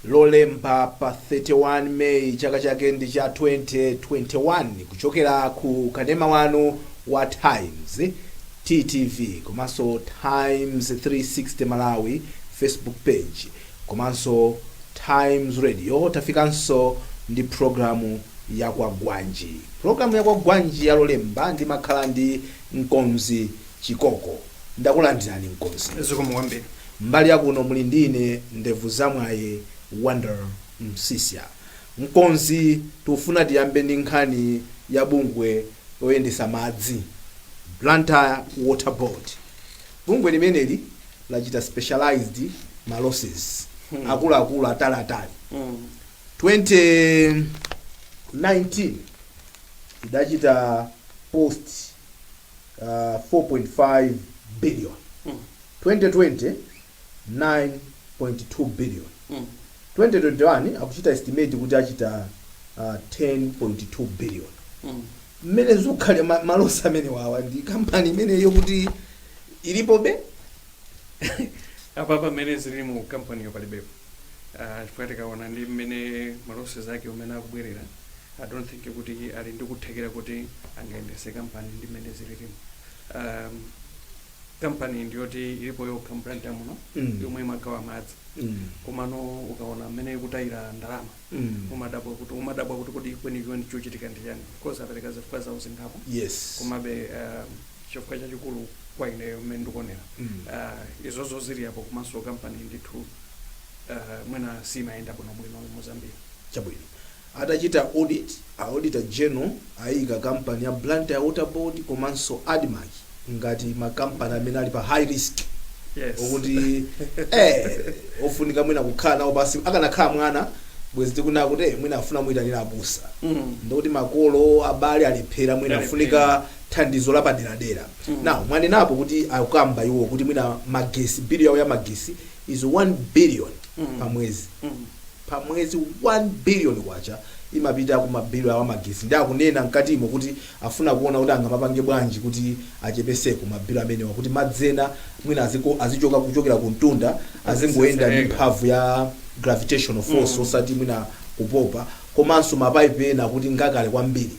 lolemba pa 31 Mei chaka chake ndi cha 2021 kuchokera ku kanema wanu wa Times TTV komanso Times 360 Malawi Facebook page komanso Times Radio. Tafikanso ndi programu ya Kwagwanji. Programu ya Kwagwanji ya lolemba ndi makhala ndi Mkonzi Chikoko. Ndakulandirani Mkonzi. Ezokomwambiri. Mbali yakuno muli ndine ndevu zamwaye Wonder Msisia. Mkonzi tufuna tiyambe ndi nkhani ya bungwe loyendesa madzi Blantyre Water Board. Bungwe limeneli lachita specialized malosses akulu atali 2019 idachita post 4.5 billion 2020 9.2 billion 2021 akuchita estimate kuti achita 10.2 billion mmene zukhale malosi amene wawa ndi kampani imeneyo kuti ilipo be apa pamene zili mu kampani yopalibepo chifukwa tikaona ndi mmene malosi zake umene akubwerera I don't think kuti ali ndikuthekera kuti angayendese kampani ndi mmene zililimu. Kampani ndiyoti ilipo yokha Blantyre muno yomwe imagawa madzi komano ukaona mmene kutayira ndalama umadabwa kuti kodi kwenikweni chochitika ndi chani because apereka zifukwa zawo zingapo. Yes. Komabe chifukwa chachikulu kwa ineyo mmene ndikuonera izozo zili apo komanso kampani ndithu mwina simayenda bwinobwino Mozambique. Chabwino atachita audit auditor general ayika kampani ya Blantyre Water Board komanso Admark ngati makampani amene ali pa high risk. Yes. Ukuthi ofunika mwina kukhala nawo basi akanakhala mwana bwezi tikuna kuti mwina afuna muyitanira abusa ndikuti makolo abale alephera mwina afunika thandizo la paderadera. Now mwanenapo kuti akukamba iwo kuti mwina magesi bill yawo ya magesi is 1 billion pamwezi. Pamwezi 1 billion kwacha imapita ku mabilo awa magesi ndi akunena mkatimo kuti afuna kuona kuti angamapange bwanji kuti achepeseko mabilo amenewa kuti madzena mwina azichoka kuchokera ku mtunda azingoenda ndi mphamvu ya gravitational force osati mwina kupopa komanso mapipe ena kuti ngakale kwambiri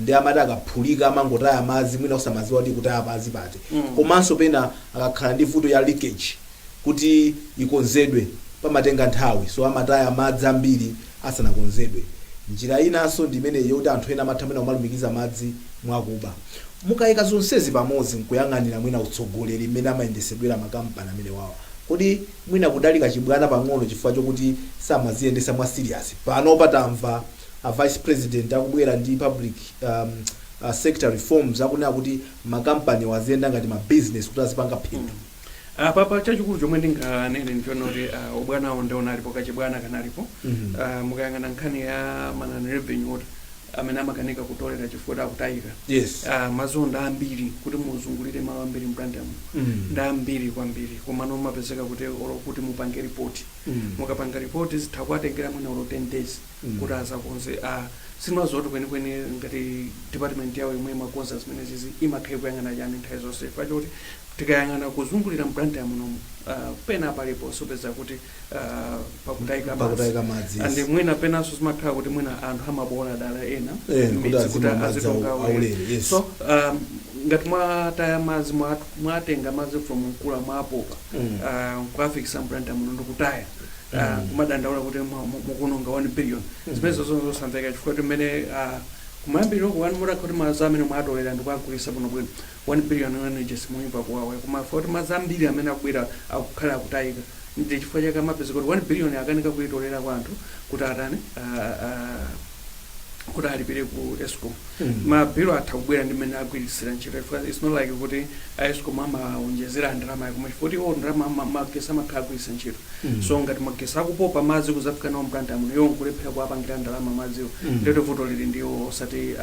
ndi amati akaphulika amangotaya madzi mwina usamaziwa kuti kutaya madzi pati komanso pena akakhala ndi vuto ya leakage kuti ikonzedwe pamatenga nthawi so amataya madzi ambiri asanakonzedwe. Njira inanso ndimene yoti anthu ena amathamena kumalumikiza madzi mwakuba. Mukayika zonsezi pamodzi nkuyang'anira mwina utsogoleri mmene amayendesedwera makampani amene wawa kuti mwina kudalika chibwana pang'ono chifukwa chokuti samaziyendesa mwa serious. Pano patamva a vice president akubwera ndi public sector reforms akunena kuti makampani waziyenda ngati ma business kuti azipanga phindu. Papa chachikulu chomwe ndinganene ndichona kuti ubwanawo ndiona alipo kachibwana kanalipo. Mukayang'ana nkhani ya manani revenue amene amakanika kutolera chifukwa akutayika. Yes. Mazonda ambiri kuti muzungulire malo ambiri Blantyre nda ambiri kwambiri komano mapezeka kuti kuti mupange report. Mukapanga report zitakwatengera mwina 10 days kuti azakonze simazoti kwenikweni ngati department yawo imwe makonza zimene zizi imakhaye kuyang'ana chani nthawi zonse pachoti tikayang'ana kuzungulira Blantyre muno pena palipo sopeza kuti pakutayika madzi andi mwina penanso zimakhala kuti mwina anthu amabola dala ena kuti azitonga aulere. So ngati mwataya madzi mwatenga madzi from mkula mwapopa kwafikisa Blantyre muno ndikutaya kumadandaula kuti mukunonga 1 billion zimene zosamveka chifukwa kuti mmene kumayambiriro kuwani muda kuti madzi amene mwatolera ndikwagulisa bwinobwino 1 billion energy muimba kuwawa koma kuti madzi ambiri amene akubwera akukhala akutayika ndi chifukwa chake amapeza kuti 1 billion akanika kuitolera kwa anthu kuti atani kuti alipire ku Eskom. Mabilo atakubwera ndi mmene agwirisira ntchito it's not like kuti Eskom amaonjezera ndalama yakoma chifukwa kuti ndalama magesi amakhala agwirisira ntchito. So ngati magesi akupopa madzi kuzafika nawo Blantyre muno yo nkulephera kuwapangira ndalama madziwo ndito vuto lili ndiwo osati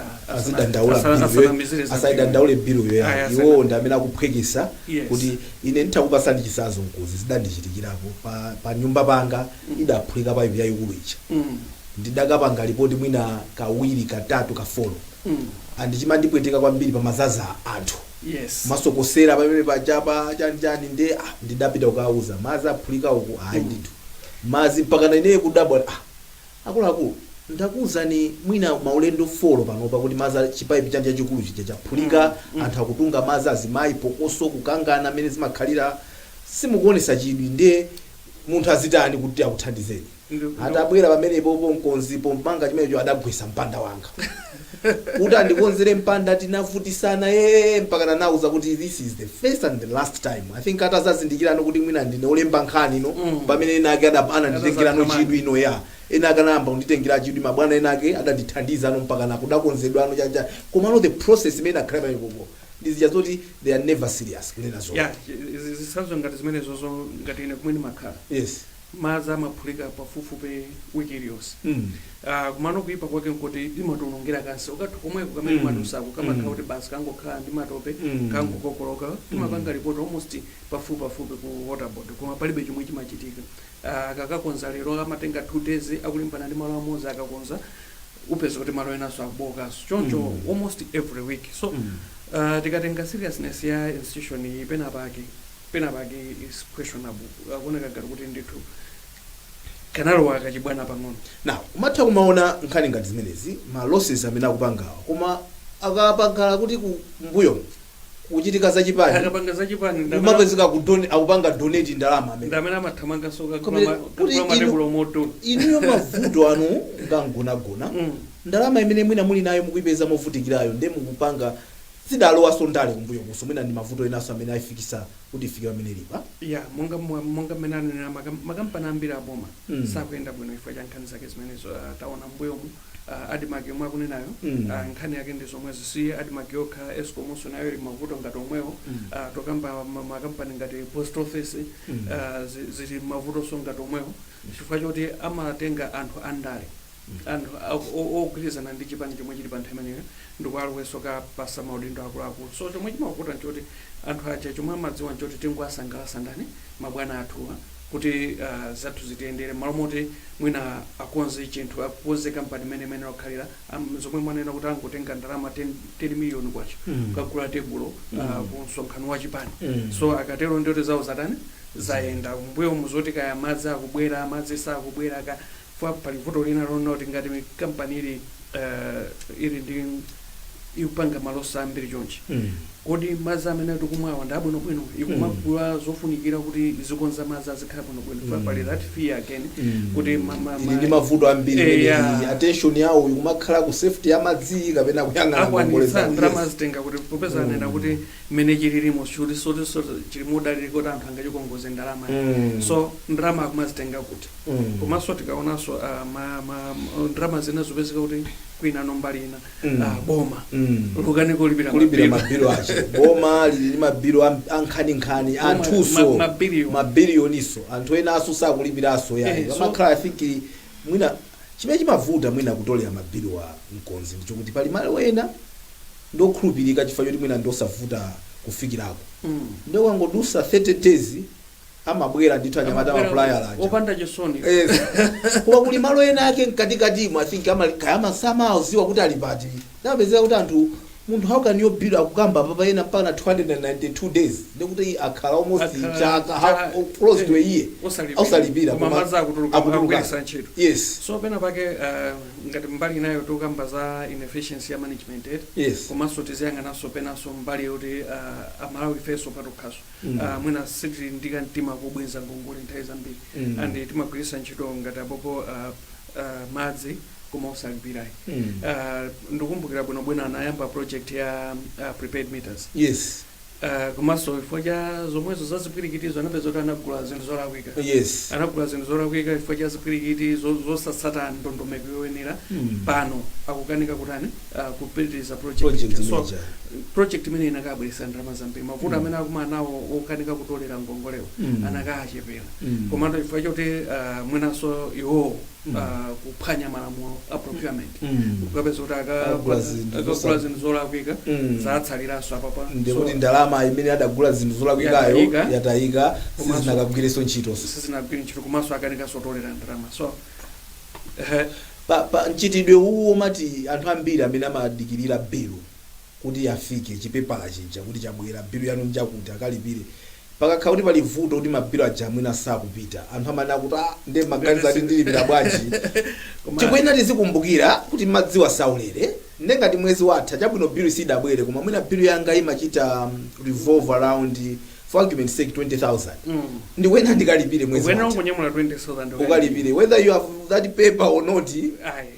asadandaule bill yoya iwo ndi amene akuphwekesa kuti ine nditakupa ndi chisazo nkuzi zidandichitikirapo pa nyumba panga idaphulika pipe yayikulu icha. Ndidakapanga ripoti mwina kawiri katatu kafolo andichimandipweteka kwambiri pamazaza anthu. Yes. Masokosera pamene pachapa chani ndi ndidapita ukauza maza aphulika uku hayi ndithu mazi mpaka naine kudabwa akuluakulu ndakuwuzani mwina maulendo folo panopa kuti mazi chipaipi chanja chikulu chija chaphulika anthu akutunga mazi azimayi pokoso kukangana amene zimakhalira simukuonesa chidwi ndiye munthu azitani kuti akuthandizeni atabwera pamenepo mkonzipo mpanga chimenecho adagwesa mpanda wanga kuti andikonzere mpanda tinavutisana mpaka nanauza kuti this is the first and the last time. I think atazazindikirano kuti mwina ndine olemba nkhani ino pamene enake ananditengerano chidwi ino ya enake anayamba kunditengera chidwi mabwana enake adandithandizano mpaka nakudakonzedwano chanja komano the process imene akhala pamenepopo ndizija zoti they are never serious kunena zo zisazo ngati zimene zozo ngati ine kumene makhala yes mazi amaphulika pafupifupi wiki iliyonse kumano kuipa kwake nkuti imatonongera kansi ukathu komweko kamene matusako kamakhala kuti basi kangokhala ndi matope kangokokoloka timapanga report almost pafupi ku waterboard koma palibe chomwe chimachitika akakakonza lero amatenga 2 days akulimbana ndi malo amodzi akakonza upeza kuti malo enaso akubokaso choncho almost every week so tikatenga seriousness ya institution iyi penapake is questionable akuoneka ngati kuti ndithu kanalowa akachibwana pang'ono. Now umatha kumaona nkhani ngati zimenezi ma losses amene akupangawa koma akapangala kuti kumbuyo kuchitika zachipani akapanga zachipani umapezeka akupanga donate ndalama amene amathamanga soka kuma matebulo moto inuyo mavuto anu ngangonagona ndalama imene mwina muli nayo mukuipeza movutikirayo ndi mukupanga sidalowa sondale kumbuyo kuso mwina ndi mavuto enaso amene ayifikisa kuti ifike pamene lipa monga menani na makampani ambiri aboma sakuyenda bwino ifo cha nkhani zake zimenezo taona mbuyomu adimage omwe akunenayo nkhani yake ndi zomwezi si adimage okha escomoso nayo ili mavuto ngati omwewo tokamba makampani ngati post office zili mavuto so ngati omwewo chifukwa choti amatenga anthu andale anthu ogwirizana ndi chipani chomwe chili pa nthawi imeneyo ndikualweso kapasa maudindo akuluakulu so chomwe chimakuta nchoti anthu aja chomwe amadziwa nchoti tingowasangalatsa ndani mabwana athuwa kuti zathu zitiyendere malo moti mwina akonze chinthu akonze kampani imene okhalira zomwe mwanena kuti angotenga ndalama 10 miliyoni kwacho kugula tebulo ku msonkhano wa chipani so akatero ndoti zawo zatani zayenda mbuyo muzoti kaya madzi akubwera madzi sakubwera pali vuto lina lona kuti ngati kampani ili ndi ikupanga malosa ambiri chonchi kodi madzi amene tikumwawa ndi abwino bwino ikumagula zofunikira kuti zikonza madzi azikhala bwino bwino pali that fear again kuti ndi mavuto ambiri attention yawo ikumakhala ku safety ya madzi kapena kuyang'ana ngongoleza ndalama zitenga kuti popeza anena kuti mmene chililimo chuli so chili modalirika kuti anthu angachikongoze ndalama so ndalama akumazitenga kuti komanso tikaonanso ndalama zina zopezeka kuti kwina nombali ina boma lukaniko kulipira mabilo ache boma lili mabilo ankhani anthuso mabilioniso anthu ena aso sakulipiraso yayi amakhala I think mwina chimene chimavuta mwina kutolera mabilo wa mkonzi ndicho kuti pali malo ena ndokhulupirika chifukwa choti mwina ndosavuta kufikirako ndokangodusa 30 days amabwera ndithu anyamata amapulaya laja opanda chisoni kuba kuli malo ena ake mkatikatimo I think kayama samauziwa kuti ali pati ndapezeka kuti anthu munthu how can you build akukamba papa ena mpaka 292 days ndikuti akhala almost chaka close to a year ausalipira kumaza akutuluka yes so pena pake ngati mbali nayo tukamba za inefficiency ya management yes komanso tiziyang'ananso penanso mbali yoti Malawi feso patukhaso mwina siti ndika mtima kubwenza ngongole nthawi zambiri and timagwiritsa ntchito ngati apopo madzi kuma usalipirayi ndikumbukira bwino anayamba project ya prepaid meters yes komanso ifo cha zomwezo za zipwirikitizo anapeza kuti anagula zinthu zolakwika yes anagula zinthu zolakwika ifo cha zipwirikiti zosatsata ndondomeko yoyenera pano akukanika kutani kupitiriza project so project imene inakabweresa ndalama zambiri mavuto amene akumanawo okanika kutolera ngongolewo anakachepera komando ifo choti mwinanso iwo kuphwanya malamulo a procurement ukapeza kuti akagula zinthu zolakwika zatsaliranso apapa ndikuti ndalama imene adagula zinthu zolakwikayo yatayika sizinakagwireso ntchito komanso akanika sotolera ndalama so pa mchitidwe uwo mati anthu ambiri amene amadikirira bilu kuti yafike chipepala chija kuti chabwera bilu yanu njakuti akalipire pakakhala kuti pali vuto kuti mabilo aja mwina sakupita anthu amana kuti ndi maganizo ati ndilipira bwanji chikuyenera tizikumbukira kuti madziwo asaulere ndengati mwezi watha chabwino bill sidabwere koma mwina bill yanga imachita revolve around for argument's sake 20,000 ndikwena ndikalipire mwezi wena ungonyamula 20,000 ukalipire whether you have that paper or not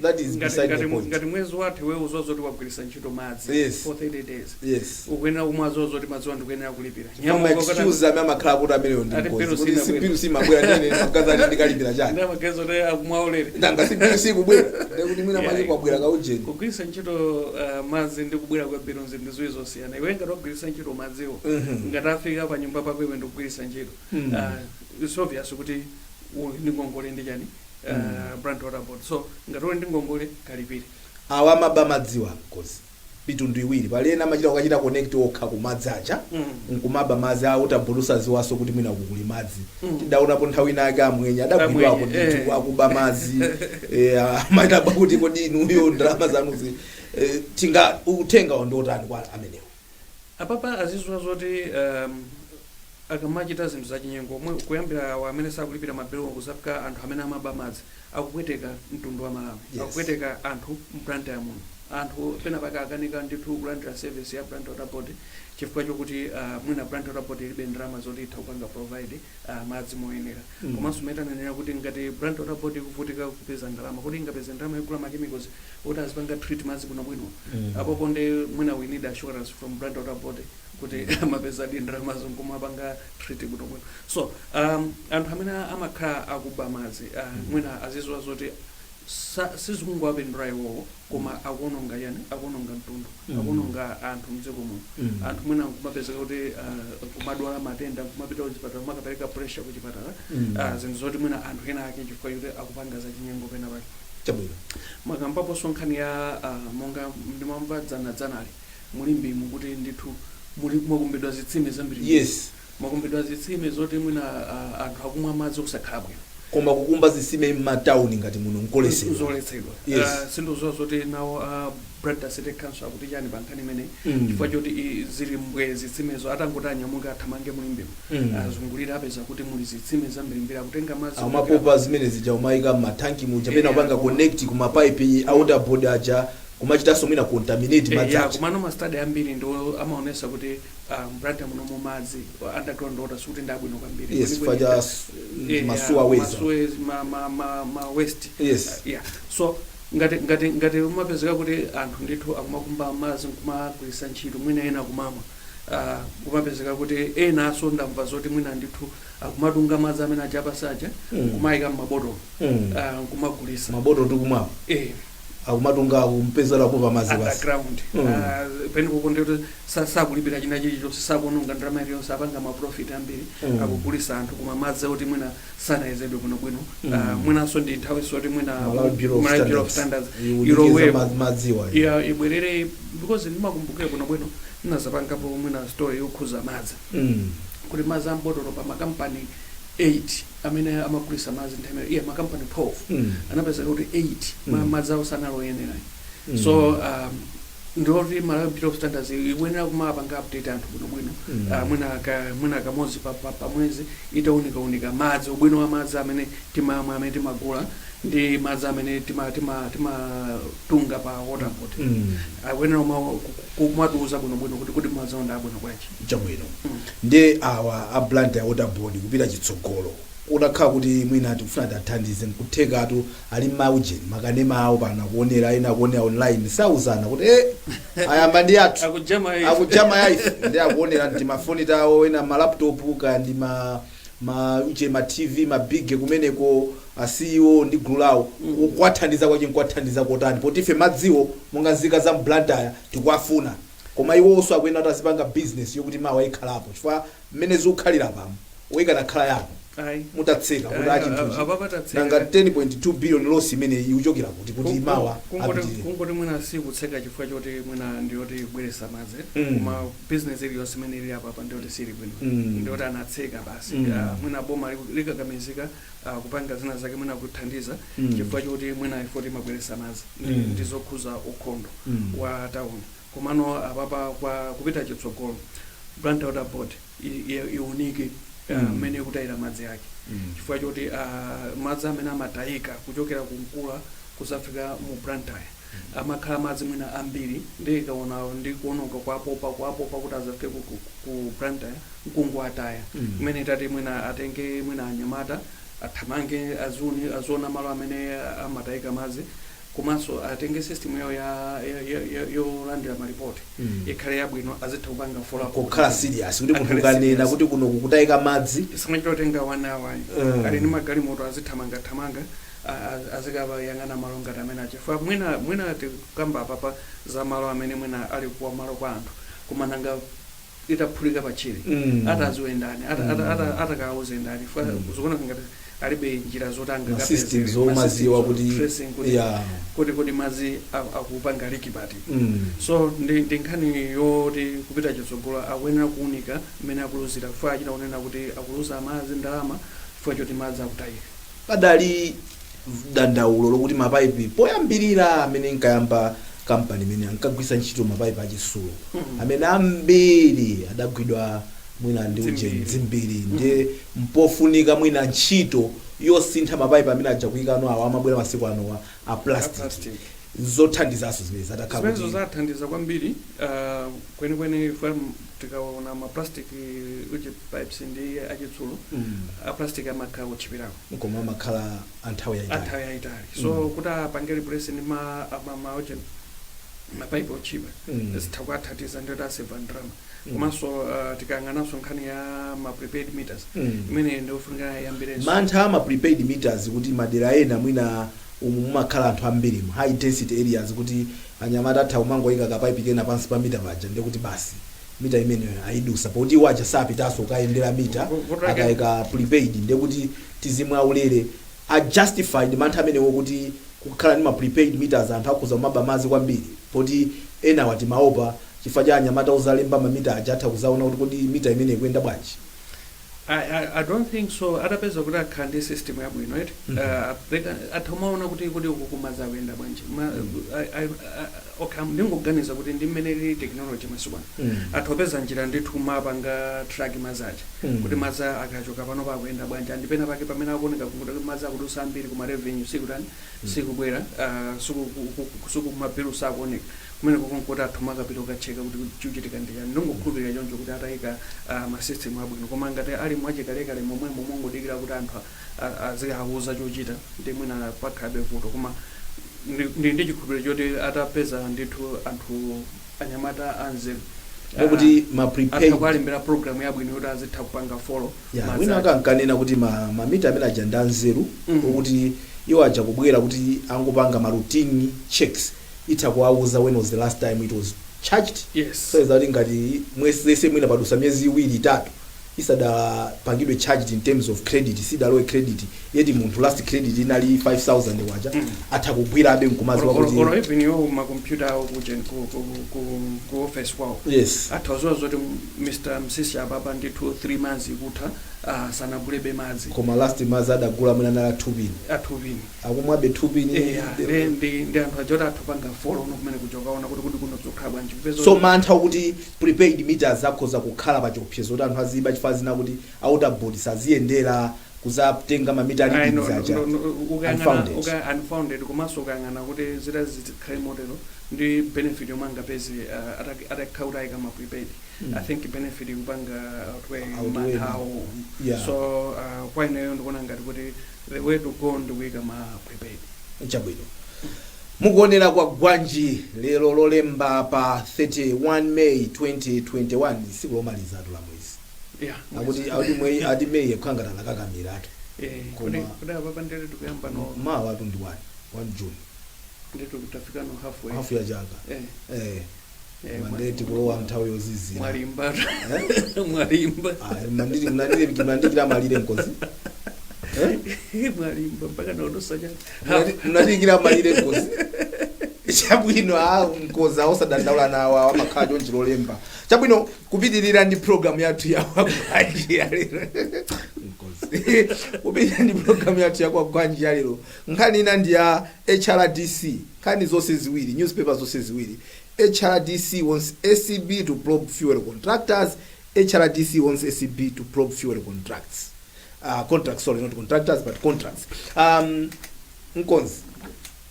that is beside the point ngati mwezi wathe wewe uzozoti wagwirisa ntchito madzi for 30 days ukwena umwazozo kuti madziwa ndikuyenera kulipira nyama excuse ame amakhala kuti amene ndikozi kuti bill simabwera nene magaza ndikalipira chani nda magezo te akumwaulere ndanga si bill sikubwera ndikuti mwina manje kwabwera kaujeni kugwirisa ntchito madzi ndi kubwera kwa bill ndi ziwi zosiyana iwe ngati wagwirisa ntchito madziwo ngati afika pa nyumba pako iwe ndikugwirisa ntchito it's obvious kuti ndi ngongole ndi chani brand water board so ngati uli ndi ngongole kalipire awa maba madziwa kozi mitundu iwiri palena machita ukachita connect okha kumadzi aja nkumaba madzi a water board usaziwaso kuti mwina kukuli madzi tidaonapo nthawi inake amwenye adagwidwako ndithu akuba madzi amataba kuti kodi inuyo ndalama zanuzi tinga uthenga ndotani kwa amenewo apapa azizwa zoti akamachita zinthu zachinyengo kuyambira amene sakulipira mabilo kuzafika anthu amene amaba madzi akupweteka mtundu wa Malawi akupweteka anthu mplanta ya muno anthu pena paka akanika ndithu kulandira service ya plant water board chifukwa chokuti mwina plant water board ilibe ndalama zoti itha kupanga provide madzi moyenera komanso metanenera kuti ngati plant water board ikuvutika kupeza ndalama kuti ingapeza ndalama yogula machemicals kuti azipanga treat madzi bwinobwino apopo nde mwina we need assurance from plant water board kuti amapeza ndalama zonkumapanga treat bwinobwino so anthu amene amakhala akuba madzi mwina azizwa zoti sizikungwapindula iwowo koma akuononga yani akuononga mtundu akuononga anthu mdziko muno anthu mwina kumapezeka kuti kumadwala matenda kumapita kuchipatala makapereka pressure kuchipatala zinthu zoti mwina anthu ena ake chifukwa kuti akupanga zachinyengo pena pake chabwino makampaponso nkhani ya monga ndimamva dzanali muli mbimu kuti ndithu mwakumbidwa zitsime zambiri mwakumbidwa zitsime zoti mwina anthu akumwa madzi kusakhala bwino koma kukumba zitsime m'matauni ngati muno nkolesedwa zoletsedwa sindizowa zoti nawo Brother City Council akuti chani pa nkhani imene chifukwa choti zili mbwe zitsimezo atangoti anyamuka athamange mulimbimu azungulira apeza kuti muli zitsime zambirimbiri akutenga madzi amapopa zimene zija umayika m'matanki muja pena upanga connect kumapaipi outer board aja kumachitanso mwina contaminate madzi aja kumano mastadi ambiri ndo amaonesa kuti mbrata muno mu madzi underground water suti ndabwino kwambiri faja masuwa weza ma waste so ngati umapezeka kuti anthu ndithu akumakumba madzi kumagwirisa ntchito mwina ena kumamwa kumapezeka kuti ena aso ndamva zoti mwina ndithu akumatunga madzi amene ajapasaja kumayika m'mabotolo kumagulisa mabotolo tikumwapo akumatunga kumpezera kupa madzi basi underground peniko kuti sakulipira china chilichonse sakuononga ndalama iliyonse apanga maprofit ambiri akugulisa anthu koma madzi oti mwina sanayezedwe bwinobwino mwinanso ndi nthawi soti mwina Malawi Bureau of Standards madziwa ibwerere because ndimakumbukira bwinobwino ndinazapangapo mwina story yokhuza madzi kuti madzi ambotolo pa makampani 8 amene amagulisa madzi nthawi makampani 12 anapezeka kuti 8 madzi awo sanaloyenera so ndoti Malawi Bureau of Standards iwenera kumapanga update anthu bwinobwino mwina kamodzi pa mwezi itaunika madzi ubwino wa madzi amene timamwa amene timagula ndi madzi amene timatunga pa water board awenera kumatuza bwinobwino kuti madzi awo ndabwino bwanji chabwino ndi awa a plant ya water board kupita chitsogolo udakhala kuti mwina tikufuna tathandize nkuthekatu ali maujeni makanema awo pana kuonera ena kuonera online sauzana kuti ayamba ndi athu akujama yaife ndi akuonera ndi mafoni tawo ena ma laptop kandi ma TV mabige kumeneko CEO ndi gulu lawo kwathandiza kwathandiza kotani poti ife madziwo monga nzika za mblantaya tikuafuna koma iwonso akuyenda kuti azipanga business yokuti mawa ikhalapo chifukwa mmene zikukhalira pamo oyikana khala yapo mutatseka kuti achinthuchi nanga 10.2 billion loss imene ikuchokera kuti mawa kungoti mwina sikutseka chifukwa choti mwina ndiyoti kubweresa madzi koma business iliyonse imene ili apa ndiyoti sili bwino ndiyoti anatseka basi mwina boma likakamizika kupanga zina zake mwina kuthandiza chifukwa choti mwina ifoti mabweresa madzi ndizokhuza ukhondo wa town komano apapa kwa kupita chitsogolo plant water board iunike mmene kutayira madzi ake chifukwa choti madzi amene amatayika kuchokera kumkula kusafika mu plantaya amakhala madzi mwina ambiri ndi kuononga kwapopa kuti azafike ku plantaya mkungu ataya kumene tati mwina atenge mwina anyamata athamange aziona malo amene amatayika madzi komanso atenge system yawo yolandira maripoti ikhale yabwino azitha kupanga follow up kukhala serious kuti munthu kanena kuti kuno kukutayika madzi simanchitotenga 1 hour ali ni magalimoto azithamanga azikaba yang'ana malo ngati amene achifukwa mwina tikamba papa za malo amene mwina ali kuwa malo kwa anthu koma nanga itaphulika pachire ataziwendani atakawuzendani zikuona ngati alibe njira zotanga system zomaziwa kuti madzi akupanga likibati so ndi nkhani yoti kupita chitsogolo akuyenera kuunika mmene akuluzira chifukwa achita kunena kuti akuluza madzi ndalama chifukwa choti madzi akutayika. Padali dandaulo lokuti mapaipi poyambirira amene nkayamba kampani imene ankagwisa ntchito mapaipi achisulo amene ambiri adagwidwa mwina ndi uje zimbiri ndiye mpofunika mwina ntchito yosintha mapaipi amene ajakuyika ano awo amabwera masiku ano a plastic zothandizaso zimene zatakhala zimenezo zathandiza kwambiri kwenikweni tikaona ma plastic uje pipes ndi achitsulo a plastic amakhala otchipirako koma amakhala anthawi yayitali so kuti apange replace ndi uje mapaipi otchipa zitha kuathandiza ndiyo taseva ndrama komanso tikayang'ananso nkhani ya ma prepaid meters imene ndiofunika yambirenso mantha ma prepaid meters kuti madera ena mwina mumakhala anthu ambiri high density areas kuti anyamata atha kumangoyika kapaipi kena pansi pa mita paja ndiye kuti basi mita imene ayidusa poti waja sapitaso kayendera mita akayika prepaid ndiye kuti tizimu aulere a justified mantha amenewo kuti kukhala ndi ma prepaid meters anthu akhuza kumaba madzi kwambiri poti ena wati maopa chifukwa cha anyamata uzalemba mamita aja atha kuzaona kuti kodi mita imene ikuyenda bwanji. I don't think so. Atapeza kuti akhandi system yabwino right atamaona kuti ukukumaza kuyenda bwanji okay ndingoganiza kuti ndi mmene technology masukwana atopeza njira ndithu mapanga track mazaja kuti maza akachoka pano pakuyenda bwanji andipena pake pamene akuoneka kuti maza akudusa ambiri kuma revenue sikutani sikubwera suku mabilu sakuoneka kumene kukonkuti athuma kapito kacheka kuti chuchitika ndiyani ndingokhulupirira choncho kuti atayika ma system abwino koma ngati ali mwachikalekale momwe mongodikira kuti anthu azikauza chochita ndi mwina pakhabe vuto koma ndi chikhulupiriro choti atapeza ndithu anthu anyamata anzeru kuti ma prepaid atakwalimbira program yabwino kuti azitha kupanga follow wina akankanena kuti mamita amene aja ndi anzeru kuti iwo aja kubwera kuti angopanga ma routine checks itakuauza when was the last time it was charged. Yes. So that ngati mwese mwina padusa myezi 2-3 isada pangidwe charged in terms of credit sidalowe credit yeti munthu last credit inali 5000 waja atakugwira abe nkumaziwa kuti or even yo ma computer ku office kwao. Yes. Atawazwa zoti Mr. Msisi ababa ndithu 3 months ikutha sanabulebe madzi koma last maza adagula mwina nala 2 pin akumwabe 2 pin ndi anthu ajota atupanga follow no kumene kuchokaona kuti kuno kuzokhala bwanji so mantha kuti prepaid meters akhoza kukhala pa chiopsezo kuti anthu aziba chifazi na kuti outer board saziyendera kuzatenga mamita readings aja unfounded komanso ukayang'ana kuti zita zikhale modelo ndi benefit yomanga pezi atakhautayika ma prepaid I think benefit kupanga manthawo so kwa ineyo ndikuona ngati kuti the way to go ndikuika ma prepaid chabwino mukuonera Kwagwanji lero lolemba pa 31 May 2021 siku lomaliza atu la mwezi akuti ati May yakhangana nakakamira kodi ababa ndere tikuyamba no mawa 1 June ndito kutafika no half ya chaka mandeti kulowa nthawi yozizira mwalimba mnandikira malire nkozi mwalimba mpaka naodosa chaka mnandikira malire nkozi chabwino nkoza osadandaula nawo amakhala chonchi lolemba chabwino kupitirira ndi program yathu ya Kwagwanji yalero kupitirira ndi program yathu ya Kwagwanji yalero nkhani ina ndi ya HRDC nkhani zonse ziwiri newspaper zonse ziwiri HRDC wants ACB to probe fuel contractors HRDC wants ACB to probe fuel contracts. Contracts, sorry, not contractors, but contracts. Nkonzi,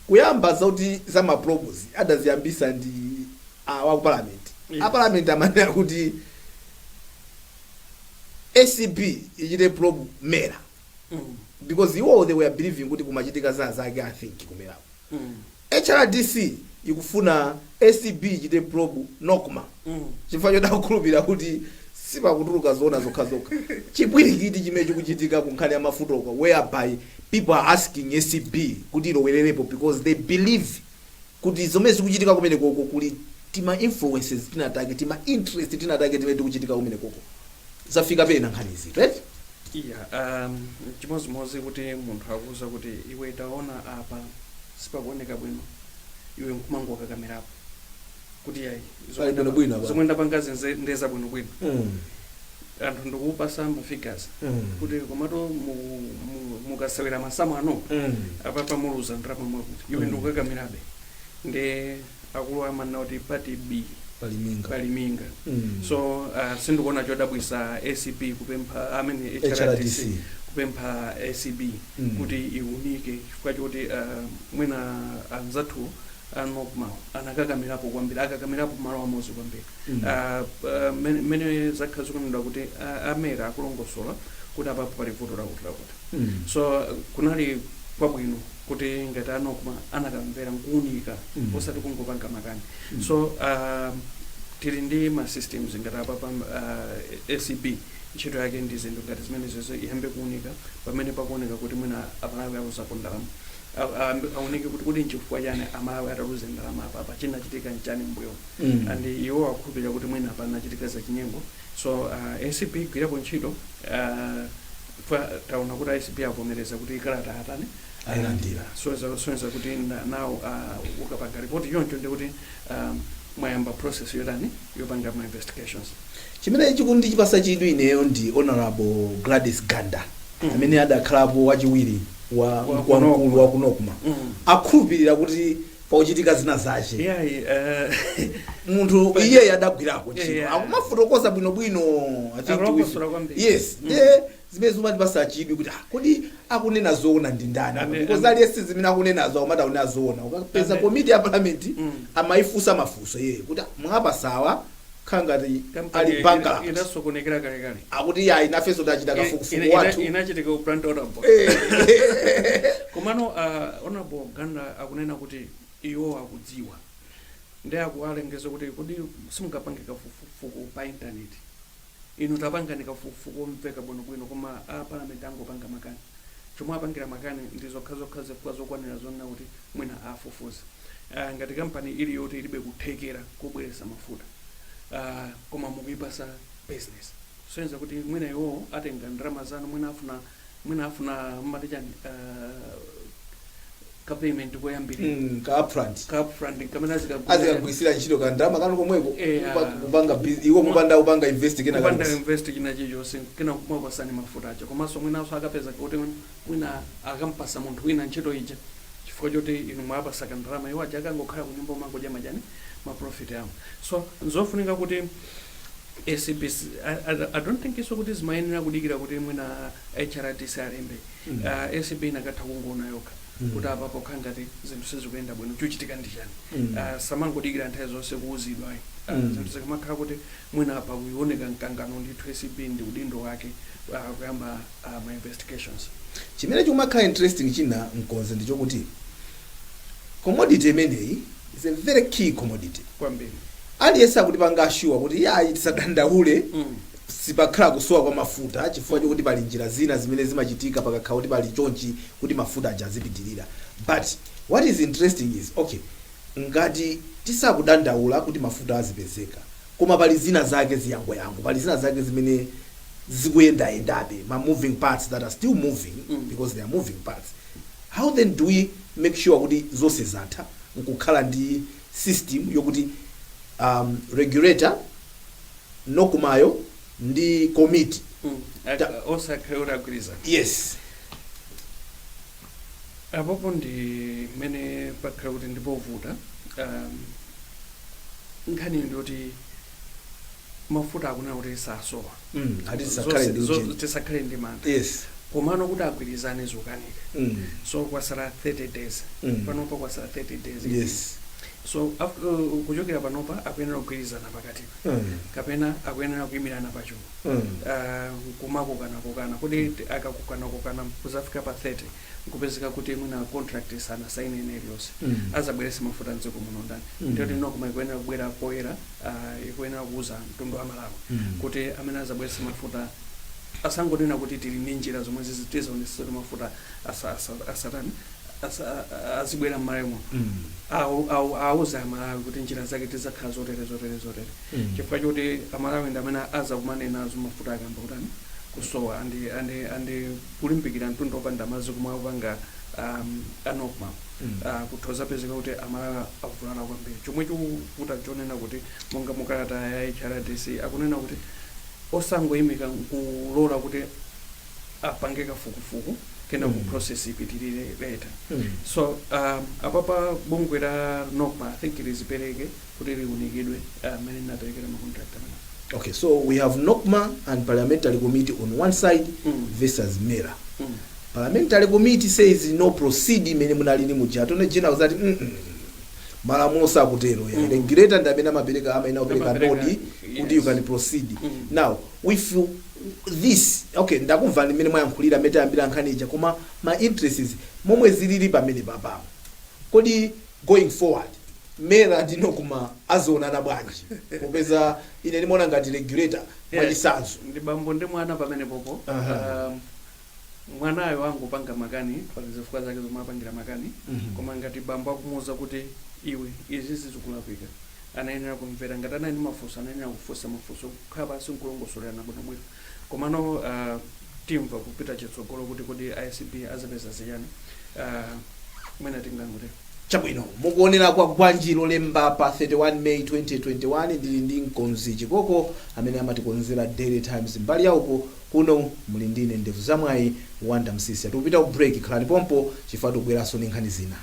kuyamba zauti zama probes, adaziyambisa ndi wa parliament. A parliament amanena kuti ACB ichite probe mera. Because they were believing kuti kumachitika zake I think kumera. HRDC ikufuna ACB ichite probe nokma. Chifukwa choda kukhulupirira kuti sipakutuluka zona zokha. Chipwirikiti chimene chikuchitika ku nkhani ya mafuta whereby people are asking ACB kuti ilowererepo because they believe kuti zomwe zikuchitika kumene koko kuli tima influences tinatake, tima interest tinatake timene tikuchitika kumene koko. Zafika pena nkhani izi, right? Yeah, chimozimozi kuti munthu akuza kuti iwe taona apa sipakuoneka bwino iwe nkumango kakamerapo kuti yayi zomwe ndapanga ndeza bwino anthu ndikupasa mafigures kuti komato mukasewera masamu ano apapa muluza ndrama mwakuti iwe ndikukakamirabe ndi akulu amanena kuti party B paliminga so sindikuona chodabwisa ACB kupempha HRDC kupempha ACB kuti iunike chifukwa choti mwina anzathu anokma anakakamirapo kwambiri akakamirapo malo amozi kwambiri mene zakhazikunida kuti amera akulongosola kuti apapo pali vuto lakuti so kunali kwabwino kuti ngati anokma anakamvera nkuunika osati kungopanga makani so tili ndi ma systems ngati apapa ACB ntchito yake ndi zinthu ngati zimene zonse iyambe kuunika pamene pakuoneka kuti mwina Amalawi akusapo ndalama aunike kuti nchifukwa chani Amalawi ataluza ndalama apa chinachitika nchani mbuyo and iwo akhulupirira kuti mwina panachitika za chinyengo so ACB gwirapo ntchito taona kuti ACB avomereza kuti ikalata atani ayilandira so kuti now ukapanga report yoncho ndi kuti mwayamba process yotani yopanga ma investigations. Chimene chikundi chipasa chidu ineyo ndi Honorable Gladys Ganda amene adakhalapo wachiwiri wa mkulu wa kunokuma akhulupirira kuti pauchitika zina zache munthu iye adagwirako ntchito akumafotokoza bwinobwino I think yes zimene zimatipasa chidu kuti kodi akunena zoona ndi ndani because aliyense zimene akunenazo akumati akunena zoona ukapeza komiti ya parliament amaifusa mafunso kuti mwapasawa khangati ali bankala inasokonekera kale akuti ya inafeso tachita kafukufuku wathu inachitika uplant honorable komano honorable Ganda akunena kuti iwo akudziwa ndi akualengeza kuti kodi simungapange kafukufuku pa internet inu tapangani kafukufuku omveka bwinobwino koma parliament angopanga makani chomwe apangira makani ndizokha zifukwa zokwanira zonna kuti mwina afufuze ngati kampani ili yoti ilibe kuthekera kubweresa mafuta koma mukuyipasa business soyenza kuti mwina iwo atenga ndalama zanu mwina afuna mmatechani ka payment koyambiri ka upfront kamene azikagwisira ntchito ka ndalama kanu komweko kupanga iwo kupanga invest china chilichonse kena kumapasani mafuta acho komanso mwinanso akapeza kuti mwina akampasa munthu wina ntchito ija chifukwa choti inu mwapasa ndalama iwo aja akangokhala kunyumba umangodya majani ma profit yawo so nzofunika kuti ACB I don't think iso kuti zimayenera kudikira kuti mwina HRDC alembe ACB inakatha kungoona yokha kuti apapo khangati zinthu sizikuyenda bwino chuchitika ndi chani samangodikira nthawi zonse kuuzidwa zinthu zikamakhala kuti mwina apa kuioneka mkangano ndithu ACB ndi udindo wake kuyamba ma investigations. Chimene chikumakhala interesting china mkonze ndichokuti commodity imeneyi is a very key commodity kwambiri aliyense akuti pangashuwa kuti yayi tisadandaule sipakhala kusowa kwa mafuta chifukwa chokuti pali njira zina zimene zimachitika pakakhala kuti pali chonchi kuti mafuta aja azipitirira but what is interesting is okay ngati tisakudandaula kuti mafuta azipezeka koma pali zina zake ziyangoyango pali zina zake zimene zikuyendayendabe ma moving parts that are still moving because they are moving parts how then do we make sure kuti zonse zatha nkukhala ndi system yokuti regulator nokumayo ndi committee osakhauragwiza yes apopo ndi mene pakhala kuti ndipovuta nkhani ndoti mafuta akunena kuti sasowa ati tisakhale ndi mantha yes komano kuti agwirizane zokanika so kwasala 30 days panopa kwasala 30 days yes so kuchokera panopa akuyenera kugwirizana pakatipa kapena akuyenera kuyimirana pachuku kumakukana kuti akakukana kuzafika pa 30 kupezeka kuti mwina contract sana saini iliyonse azabweresa mafuta mdziko muno ndani ndiyo tinokuma ikuyenera kubwera poyera ikuyenera kuuza mtundu wa Malawi kuti amene azabweresa mafuta asangonena kuti tili ndi njira zomwe zizitizaonesa kuti mafuta asatani azibwera m'Malawi auza Malawi kuti njira zake tizakhala zotere chifukwa choti Amalawi ndi amene azakumane nazo mafuta akamba kutani kusowa andi kulimbikira mtundu opanda madzi kumwe akupanga anokma kuthoza pezeka kuti Amalawi avulala kwambiri chomwe chikuvuta chonena kuti monga mukalata ya HRDC akunena kuti osangoyimika kulola kuti apange kafukufuku kena ku process ipitirire later so apapa bungwe la NOCMA I think lizipereke kuti liunikidwe amene naperekera ma contract amene. Okay, so we have NOCMA and Parliamentary Committee on one side versus MERA. Parliamentary Committee says no proceed mene munalini mujato ne jina uzati malamulo sakutero ya regulator ndamene amapereka amaina opereka body kuti you can proceed. Now if you this okay ndakumva nimene mwayankhulira meta ambira Nkhanija koma my interests momwe zilili pamene papa kodi going forward MERA ndi NOCMA azonana bwanji popeza ine ndimona ngati regulator mwachisanzo ndi bambo ndi mwana pamene popo mwanayo wangu panga makani palizifukwa zake zomwe apangira makani koma ngati bambo akumuza kuti iwe izi zikulakwika anayenera kumvera ngati anali ndi mafunso anayenera kufunsa mafunso kukhala pansi nkulongosolera bwino bwino komano timva kupita chitsogolo kuti kodi ICP azapeza ziyani mwina tingangote chabwino mukuonera Kwagwanji lolemba pa 31 May 2021 ndili ndi Nkonzi Chikoko amene amatikonzera Daily Times mbali yauko kuno muli ndine ndevu zamwayi Wanda Msisi atupita ku break khalani pompo chifukwa tubweranso ndi nkhani zina.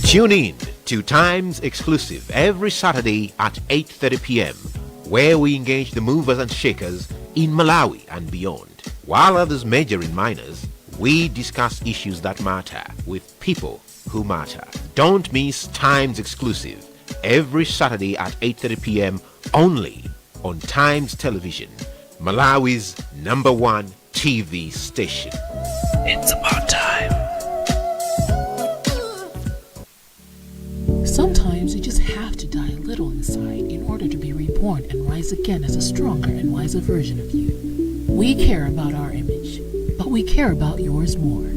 Tune in to Times Exclusive every Saturday at 8:30 p.m. where we engage the movers and shakers in Malawi and beyond. While others major in minors, we discuss issues that matter with people who matter. Don't miss Times Exclusive every Saturday at 8:30 p.m. only on Times Television, Malawi's #1 TV station. It's about time. Sometimes you just have to die a little inside in order to be reborn and rise again as a stronger and wiser version of you. We care about our image, but we care about yours more.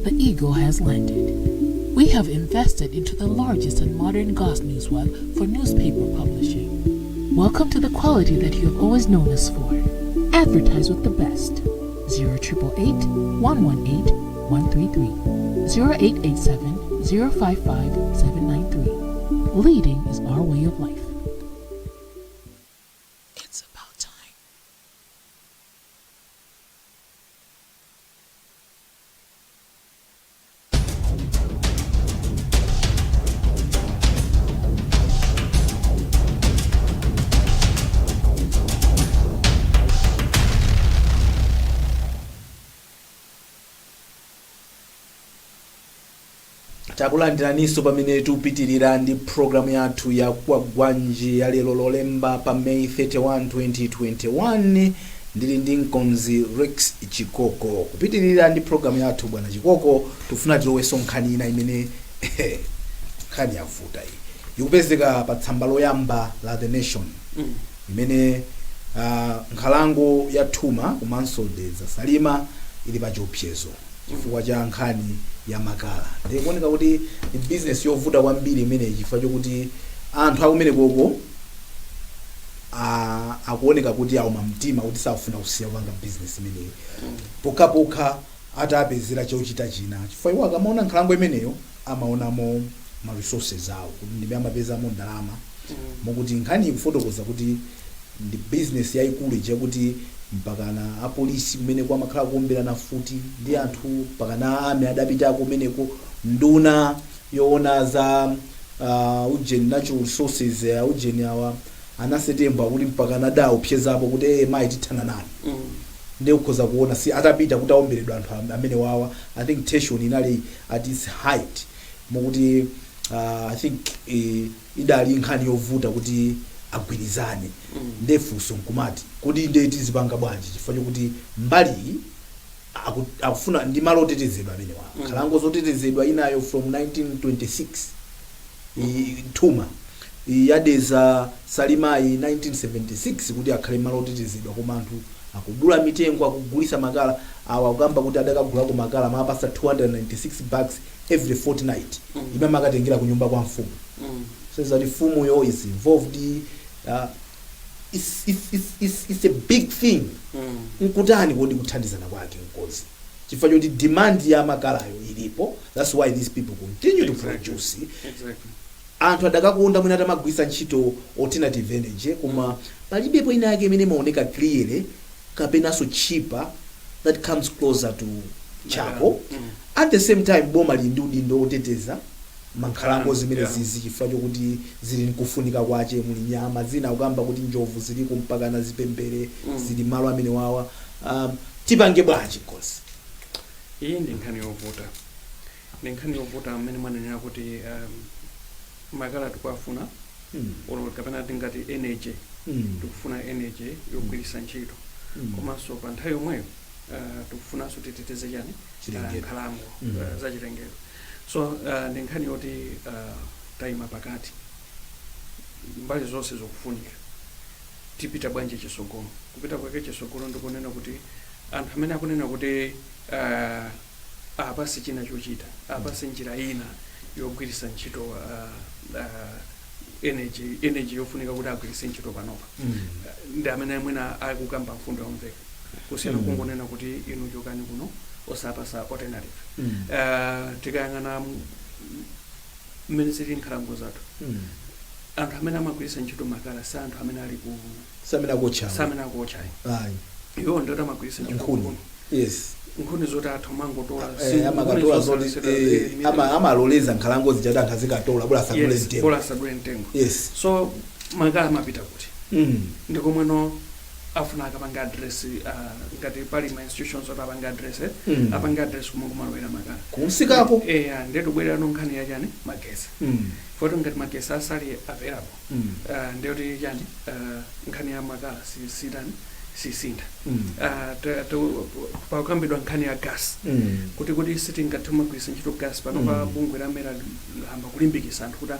The Eagle has landed. We have invested into the largest and modern ghost news web for newspaper publishing. Welcome to the quality that you have always known us for. Advertise with the best. 0888 118 133 0887 055 793. Leading is our way of life. It's about time. takulandiraniso pamene tupitirira ndi programu yathu ya Kwagwanji ya lero lolemba pa May 31 2021 ndili ndi Nkonzi Rex Chikoko kupitirira ndi programu yathu bwana Chikoko tufuna tiloweso nkhani ina imene nkhani yavuta iyi ikupezeka pa tsamba loyamba la The Nation imene nkhalango ya Thuma komanso Lazarus Chakwera ili pa chiopsezo chifukwa cha nkhani ya makala ndikuoneka kuti business yovuta kwambiri imene chifukwa chokuti anthu akumene koko akuoneka kuti auma mtima kuti safuna kusiya kupanga business imeneyo pokapoka atapezera chochita china chifukwa iwo akamaona nkhalango imeneyo amaonamo ma resources awo kuti ndime amapezamo ndalama mokuti nkhani ikufotokoza kuti ndi business yayikulu chakuti mpakana apolisi kumene kwamakhala kuombera futi ndi anthu mpakana ame adapita kumeneko nduna yoona za ujeni natural resources ujeni awa anasetemba kuti mpakana dawo pyezapo kuti mayi tithana nani ndiye ukhoza kuona si atapita kuti aomberedwa anthu amene wawa. I think tension inali at its height mokuti I think idali nkhani yovuta kuti agwirizane ndefunso nkumati kuti ndeti zipanga bwanji chifukwa chokuti mbali akufuna ndi malo otetezedwa amene wawa nkhalango zotetezedwa inayo from 1926 Thuma yadeza Salimayi 1976 kuti akhale malo otetezedwa koma anthu akudula mitengo akugulisa makala awa akugamba kuti adakagulako makala amapasa 296 bucks every fortnight imene akatengera ku nyumba kwa mfumu. So that the mfumu yo is involved. It's a big thing. Nkutani kodi kuthandizana kwake nkozi chifukwa choti demand ya makalayo ilipo. That's why these people continue to produce. Exactly. Anthu adakakunda mwina atamagwisa ntchito alternative energy koma palibepo ina yake imene imaoneka clearly kapenaso cheaper that comes closer to chako. At the same time boma lindi udindo oteteza mankhalango zimene zizi chifukwa chokuti zili nkufunika kwache muli nyama zina ukamba kuti njovu zili kumpaka na zipembere zili malo amene wawa tipange bwanji kozi. Iyi ndi nkhani yovuta amene mwanenera kuti makala tukwafuna olo kapena tingati energy tukufuna energy yogwirisa ntchito komanso pa nthawi yomweyo tukufunanso titeteze chani nkhalango za chilengedwe. So ndi nkhani yoti tayima pakati mbali zonse zokufunika tipita bwanji chisogolo. Kupita kwake chisogolo ndikunena kuti anthu amene akunena kuti apasi china chochita apasi njira ina yogwirisa ntchito energy yofunika kuti agwirise ntchito panopa ndi amene mwina akukamba mfundo yomveka kusiyana kungonena kuti inu chokani kuno osapasa alternative. Tikayang'ana mmene zili nkhalango zathu anthu amene amagwirisa ntchito makala si anthu amene ali ku samene akochayi iwo ndoti amagwirisa ntchito nkhuni. Nkhuni zoti athu mangotola amakatola zoti amaloleza nkhalango zijati anthu azikatola bula sadule mtengo. So makala mapita kuti ndikomweno afuna akapanga address ngati pali ma institutions oti apanga address apanga address kumalowera makala kumsikapo ndetu bwerera nkhani ya chani magesi foto ngati magesi asali available ndiyoti chani nkhani ya makala sisintha pakukambidwa nkhani ya gas kuti sitingathe magwirisa ntchito gas panopa bungwe lamera lamba kulimbikisa anthu kuti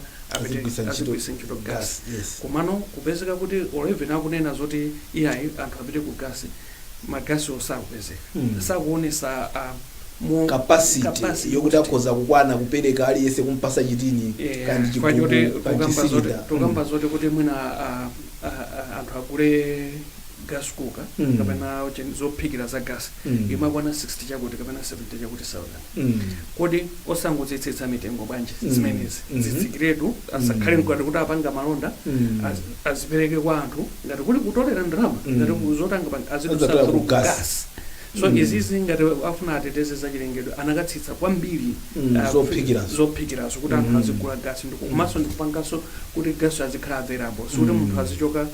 azigwirisa ntchito gas komano kupezeka kuti oleveni akunena zoti iyayi anthu apite ku gas magasi osakupezeka sakuonesa capacity yokuti akhoza kukwana kupereka aliyese kumpasa chitini kandi chikuku tukamba zoti kuti mwina anthu akule gas cooker kapena zophikira za gas imakwana 60 chakuti kapena 70 chakuti 1000 kodi osangotsetsetsa mitengo bwanji zimenezi zitsikiretu asakhale ngati kuti apanga malonda azipereke kwa anthu ngati kuli kutolera ndalama ngati kuzotanga azidusala ku gas. So izizi ngati afuna ateteze za chilengedwe anakatsitsa kwambiri zophikirazo kuti anthu azigula gasi ndikumaso ndikupangaso kuti gasi azikhala available so kuti munthu azichoka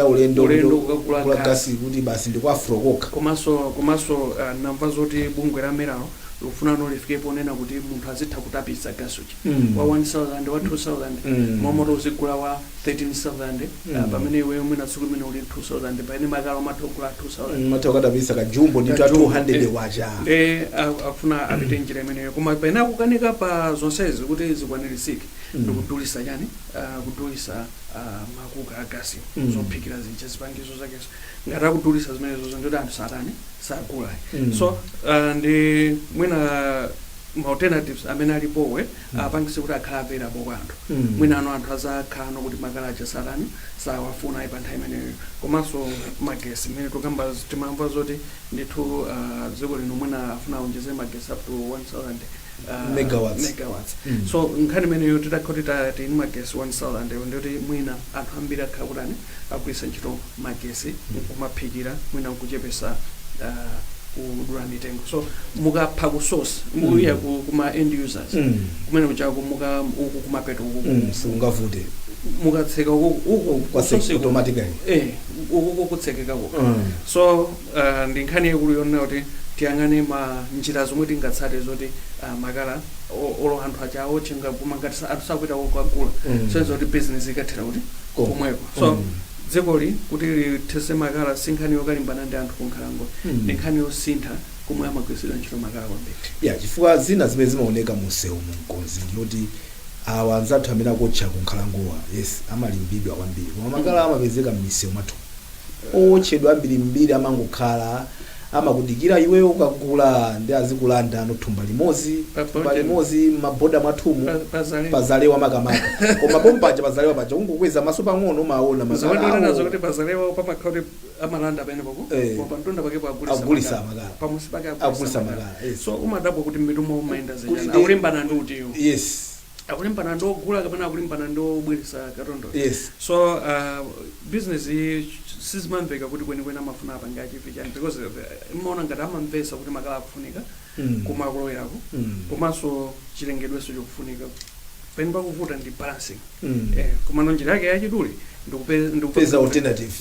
ulendo kukagula gasi kuti basi ndikuafrokoka komaso namva zoti bungwe lameralo lufuna nolifikepo nena kuti munthu azitha kutapisa gasi wa 1000 wa 2000 momoto uzigula wa 13000 pamene iwe mwina tsiku limene uli 2000 pamene makalo matogula 2000 matokatapisa kajumbo ndi 200 wacha afuna apite njira imeneyo koma pena kukanika pa zonsezi kuti zikwanirisike ndikudulisa chani kudulisa makuka agasi zophikira zicha zipangizo zakeso ngati akudulisa zimenezo ndoti anthu satani sagula so ndi mwina alternatives amene alipowe apangise kuti akhala available kwa anthu mwina anthu azakhala kuti makala aja satani sawafuna pa nthawi imeneyo komanso magesi mmene tukamba timamva zoti ndithu dziko lino mwina afuna aonjeze magesi up to 1000 megawatts. So nkhani imeneyo tidakhotita tini magesi 1000 ndiyoti mwina anthu ambiri akhala kutani akugwiritsa ntchito magesi kumaphikira mwina kuchepesa kudula mitengo. So mukapha ku source mukuya kuma end users kumene kuchako muka uku kumapeto uku sungavute mukatseka uku kwa automatically uku kutsekeka uku. So ndi nkhani yakulu yonena kuti tiyang'ane ma njira zomwe tingatsate zoti makala olo anthu achawo chenga kumangati anthu sakuita kwakula so zoti business ikathera kuti komweko. So dzikoli kuti lithese makala sinkhani yokalimbana ndi anthu kunkhalango ndi nkhani yosintha komwe amagwiritsidwa ntchito makala kwambiri. Chifukwa zina zimene zimaoneka mu msewu mu Mkonzi ndiyoti awa anzathu amene akotcha kunkhalangowa yes amalimbidwa kwambiri koma makala amapezeka m'misewu mwathu otchedwa ambiri amangokhala amakudikira iweyo ukagula ndi azikulanda thumba limodzi maboda mwathumu pazalewa makamaka koma pompaja pazalewa paja ungokweza maso pang'ono maona mazalewa nazo kuti pazalewa pamakhala amalanda pene pako koma mtunda pake agulisa makala pamusi pake agulisa makala. So umadabwa kuti mitumo umayenda zenya akulimbana ndi utiyo yes akulimbana ndo gula kapena akulimbana ndo bwirisa katundu. Yes. So business sizimamveka kuti kwenikweni amafuna apanga chivichani because imaona ngati amamvesa kuti makala akufunika koma akulowerako komanso chilengedweso chikufunika pene pakuvuta ndi balancing koma njira yake yachidule ndikupeza alternative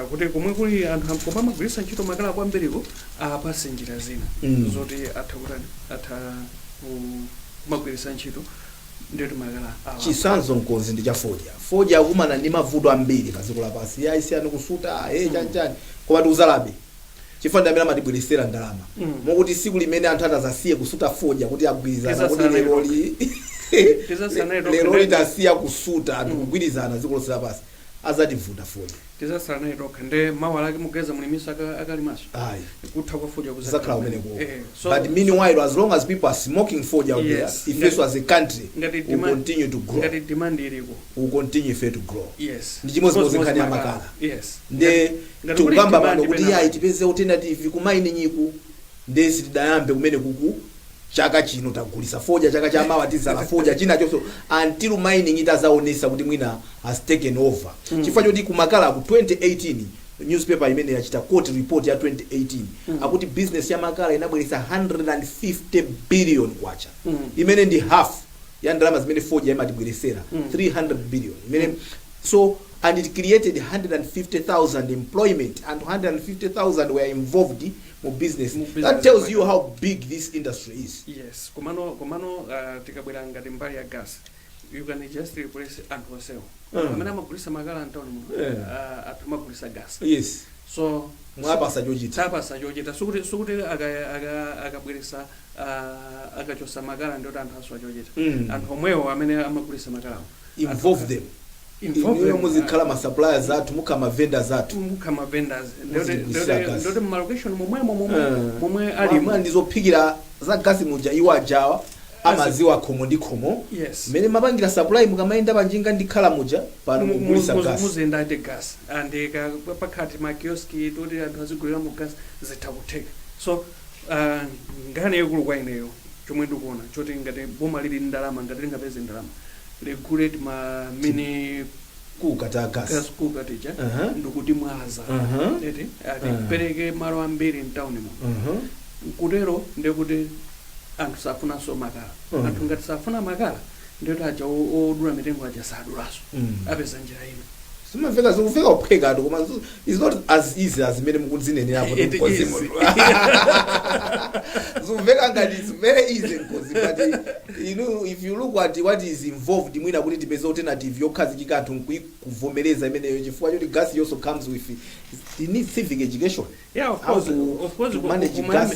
kuti komwe kuli anthu koma amagwiritsa ntchito makala kwambiriko apase njira zina zoti atha kumagwiritsa ntchito ndiyoti makala chisanzo Mkonzi ndi cha foja akumana ndi mavuto ambiri padziko lapansi yaisiyani kusuta chanchani koma tiuzalabe chifukwa ndi amene amatibweresera ndalama mokuti siku limene anthu atazasiye kusuta foja kuti agwirizana kuti lero litasiya kusuta anthu kugwirizana dziko lonse lapansi azativuta foja tizasala naye tokha nde mawa lake mugeza mulimiso akalimaso kutha kwa foja kuzakhala kumeneko. But meanwhile as long as people are smoking foja out there ifeso as a country we continue to grow ngati demand iliko we continue to grow. Yes ndi chimodzi nkhani ya makala nde tukamba pano kuti yayi tipeze alternative ku mining iku ndesi tidayambe kumene kuku chaka chino tagulisa foja chaka cha mawa tizala foja china chonso until mining itazaonesa kuti mwina has taken over chifukwa choti kumakala ku 2018 newspaper imene yachita court report ya 2018 akuti business ya makala inabweresa 150 billion kwacha imene ndi half ya ndalama zimene foja imatibweresera 300 billion imene so and it created 150,000 employment and 150,000 were involved more business. That tells you how big this industry is. Yes, komano tikabwera ngati mbali ya gas you can just replace anthu onsewo amene amagulisa makala antawuni muno anthu amagulisa gas. Yes, so mwapasa chochita sukuti akabweresa akachosa makala ndiyoti anthu aswa chochita anthu omwewo amene amagulisa makala involve them muzikhala ma suppliers athu mukama vendors athu ndiyoti malocation momwe ali ndizophikira za gasi muja iwo ajawa amaziwa khomo ndi khomo mmene mapangira supply mukamayenda panjinga ndikhala muja pano kugulisa gas muzenda ate gas and pakhati ma kioski toti anthu azigulira mu gas zitha kutheka. So nkhani yakulu kwa ineyo chomwe ndikuona choti ngati boma lili ndalama ngati lingapeze ndalama regulate ma mini kukata gas kukatija ndikuti mwaza eti pereke malo ambiri mtown mo kutero ndikuti anthu safuna so makala anthu ngati safuna makala ndiyoti aja odula mitengo aja sadulaso apeza njira ino simafika zikufika upheka atu koma it's not as easy as mene mukudzinenera hapo mkozimo zikufika ngati it's very easy because but you know if you look at what is involved mwina kuti tipeze alternative yokhazikika anthu kuvomereza imeneyo chifukwa choti gas also comes with it needs civic education. Yeah, of course manage gas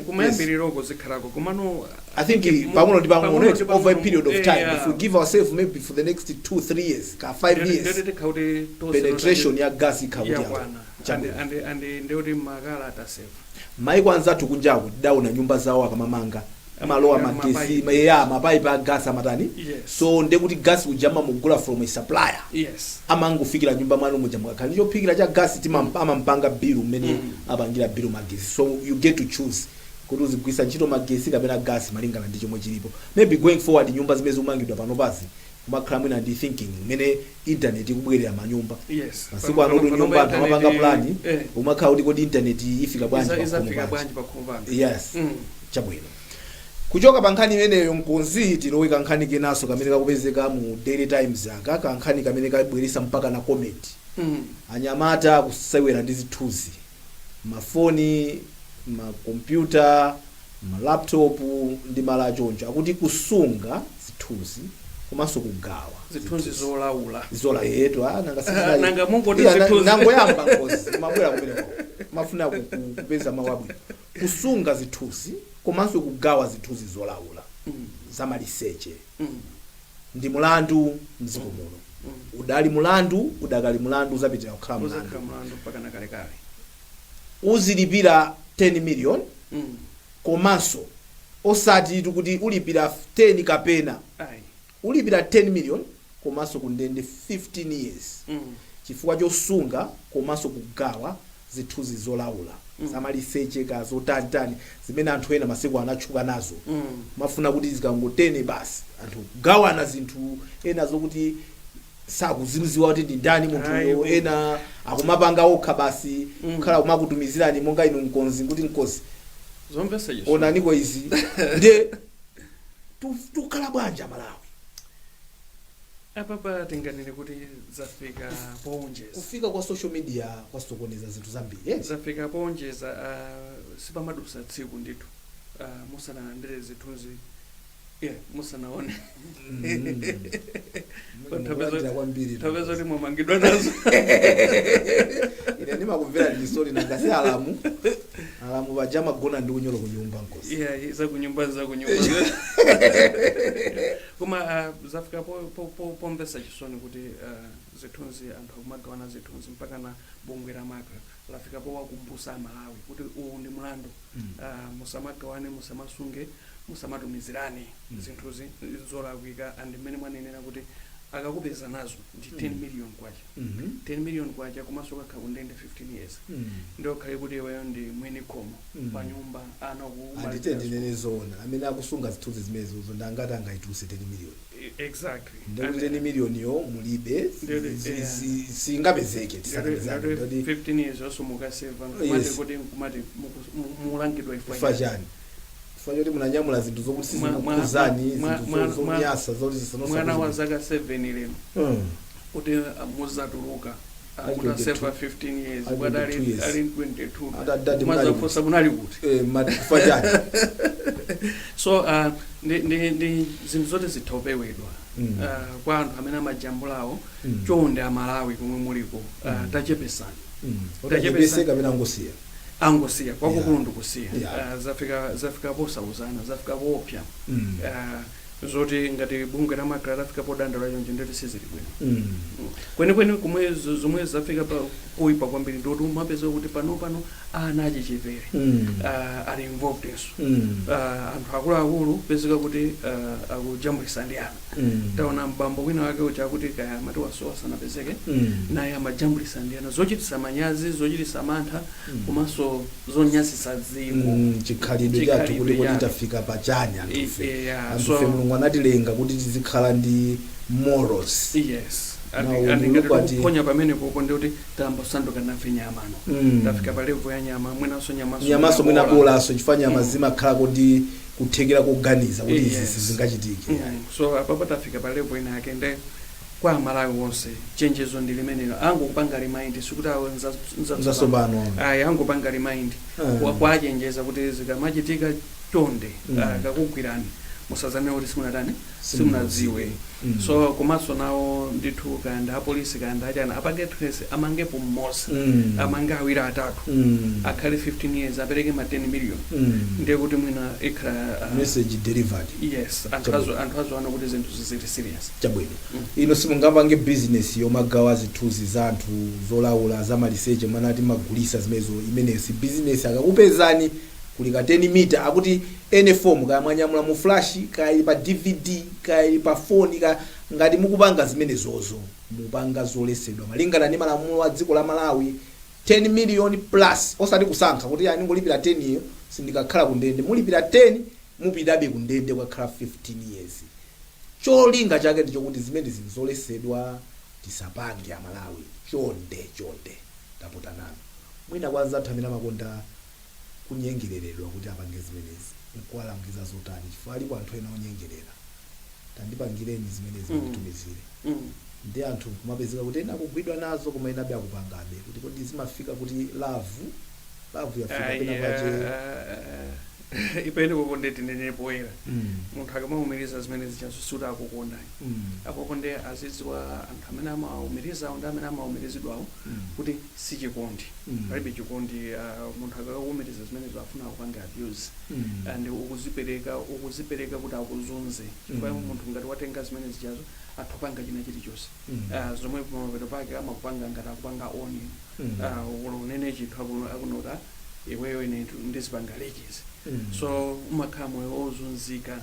kumayambiriro zikhalako komano I think pang'ono over a period of time if we give ourselves maybe for the next 2-3 years 5 years penetration ya gas ikauti and ndiyoti makala ataseva maiko anzathu kunjaku tidaona nyumba zawo akamamanga malowa magesi mapaipi a gas amatani so ndekuti gas ujama mugula from a supplier amangofikira nyumba mwanu muja mukakhala ndichophikira cha gas amampanga bill mmene apangira bill magesi so you get to choose kuti uzigwisa ntchito magesi kapena gasi malingana ndi chomwe chilipo. Maybe going forward nyumba zimene zimangidwa pano pazi kumakhala mwina ndi thinking imene internet ikubwerera manyumba. Yes. Masiku ano kuti nyumba anthu amapanga plani eh. umakhala kuti kodi internet ifika bwanji izafika bwanji pakhomopanga. Yes. Chabwino. Kuchoka pa nkhani imeneyo mkonzi tiloweka nkhani kenaso kamene kakupezeka mu Daily Times aka kankhani kamene kabweresa mpaka na comment. Anyamata kusewera ndi zithunzi, mafoni, makompyuta, malaptop ndi mala choncho akuti kusunga zithunzi komanso kugawa zithunzi zola yetu nanga nanga mungoti zithunzi nangoyamba ngozi mabwera kumeneko mafuna kupeza mawabwino kusunga zithunzi komanso kugawa zithunzi zolaula zamaliseche ndi mulandu mdziko muno. Udali mulandu udakali mulandu uzapitira kukhala mulandu mpaka na kale uzilipira 10 million komanso osati kuti ulipira 10 kapena ulipira 10 million komanso kundende 15 years chifukwa chosunga komanso kugawa zithunzi zolaula zamaliseche ka zotani zimene anthu ena masiku anatchuka nazo mafuna kuti zikangotene basi anthu kugawana zinthu ena zokuti sakuzimuziwa kuti ndi ndani munthuyo ena akumapanga okha basi kukhala kumakutumizirani monga inu mkonzi kuti mkonzi zompesa onaniko izi nde tukhala bwanja Malawi apapa tinganene kuti zafika ponjeza kufika kwa social media kwasokoneza zinthu zambiri zafika ponjeza sipamadusa tsiku ndithu musanalandire zithunzi musanaone tabeza kuti mwamangidwa nazo ine ndimakumvera ndisoli nangasi alamu vajama gona ndi unyolo kunyumba nkosi zakunyumba koma zafika pompesa chisoni kuti zithunzi anthu akumagawana zithunzi mpaka na bungwe la maka lafika po wakumbusa Malawi kuti uwu ndi mlandu musamagawane musamasunge musamatumizirane zinthuzi zolakwika and mmene mwanenera kuti akakupeza nazo ndi 10 million kwacha 10 million kwacha komanso kakhala kundende 15 years ndio khale kuti iweyo ndi mwini khomo pa nyumba ana nditendinene zona amene akusunga zithunzi zimenezo ndangati angaituluse 10 million exactly ndio 10 million yo mulibe singapezeke 15 years also mukaseva kumati kuti kumati mulangidwa ifajani fanyoti munanyamula zinthu zokuti sizikuzani zinthu zonyasa zoti zisanosa mwana wa zaka 7 lero kuti muzatuluka akutaseva 15 years bwana ali 22 mazafosa munali kuti fajani so ndi zinthu zote zithopewedwa kwa anthu amene amajambulawo chonde Malawi kumwe muliko tachepesani tachepeseka pena angosiya kwakukulu ndikusiya zafika posauzana zafika popya zoti ngati bungwe la makala lafika podandala yonje ndeti sizili bwino kweni kumwe zomwe zafika kuipa kwambiri ndoti umapeza kuti pano ana achichepere ali involved eso anthu akuluakulu pezeka kuti akujambulisa ndi ana taona mbambo wina wake ucha kuti kaya mati wasowa sanapezeke naye amajambulisa ndi ana zochitisa manyazi zochitisa mantha komanso zonyasisa dziko chikhalidwe chathu kuti tafika pachani anthu Mulungu anatilenga kuti tizikhala ndi morals ponya pamene popo ndi kuti tamba sanduka nafe nyamano tafika pa level ya nyama nyamaso mwina bolaso chifanya nyama zimakhala kuti kuthekera kuganiza kuti izi zingachitike so apapa tafika pa level ina yake nde kwa Malawi wonse chenjezo ndi limenelo angopanga remind sikuti nzasobano angopanga remind kwa chenjeza kuti zikamachitika tonde kakugwirani musazane kuti simunatani simunadziwe so komanso nawo ndithu kanda apolisi kanda achana apange trace amangepo mmosa amanga awiri atatu akhale 15 years apereke ma 10 million ndiye kuti mwina ikhala message delivered yes anthu azo kuti zinthu zizili serious chabwino ino simungapange business yomagawa zithunzi za anthu zolaula za maliseche manati magulisa zimezo imenesi business akakupezani kulika 10 mita akuti ene form kaya mwanyamula mu flash kaya pa DVD kaya pa phone ngati mukupanga zimene zozo mupanga zolesedwa malingana ndi malamulo a dziko la Malawi 10 million plus osati kusankha kuti yani ngolipira 10 iyo sindikakhala ku ndende mulipira 10 mupitabe ku ndende kwakhala 15 years. Cholinga chake ndichokuti zimene zinzolesedwa tisapange Amalawi chonde taputanana mwina kwanza athamira makonda kunyengereredwa kuti apange zimenezi nkuwalangiza zotani chifukwa alipo anthu ena onyengerera tandipangireni zimenezi nditumizire ndi anthu kumapezeka kuti ena kugwidwa nazo koma enabe akupangabe kuti kodi zimafika kuti love yafika pena pache ipene kokondeti nene poera munthu akamawumiriza zimene zichazo suti akukonda akokonde azidziwa anthu amene amawumiriza ndi amene amawumirizidwawo kuti si chikondi palibe chikondi. Munthu akawumiriza zimene afuna kupanga abuse and ukuzipereka kuti akuzunze chifukwa munthu ngati watenga zimene zichazo atopanga china chilichonse zomwe pamapeto pake amakupanga ngati akupanga oni unene chinthu akunota iweyo ine ndizipanga leches so umakhala moyo ozunzika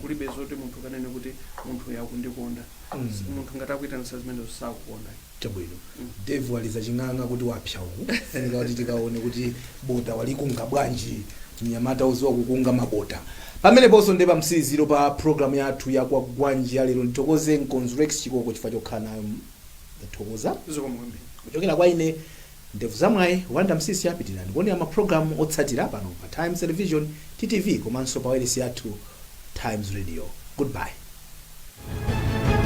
kulibe zoti munthu kanene kuti munthu yakundikonda munthu ngati akuitanisa zimene sakukonda chabwino. Dave waliza ching'anga kuti wapsha uku funika kuti tikaone kuti bota walikunga bwanji mnyamata uziwa kukunga mabota pamene ponso ndi pa msiziro pa program yathu ya Kwagwanji ya lero. Nitokoze Nkonzurex Chikoko chifukwa chokhala nayo ndathokoza zikomwembe kuchokera kwa ine Ndevu Zamwayi wanda msisi apitirani kuonera ma program otsatira pano pa Times Television, TTV komanso pa wireless yathu Times Radio. Goodbye.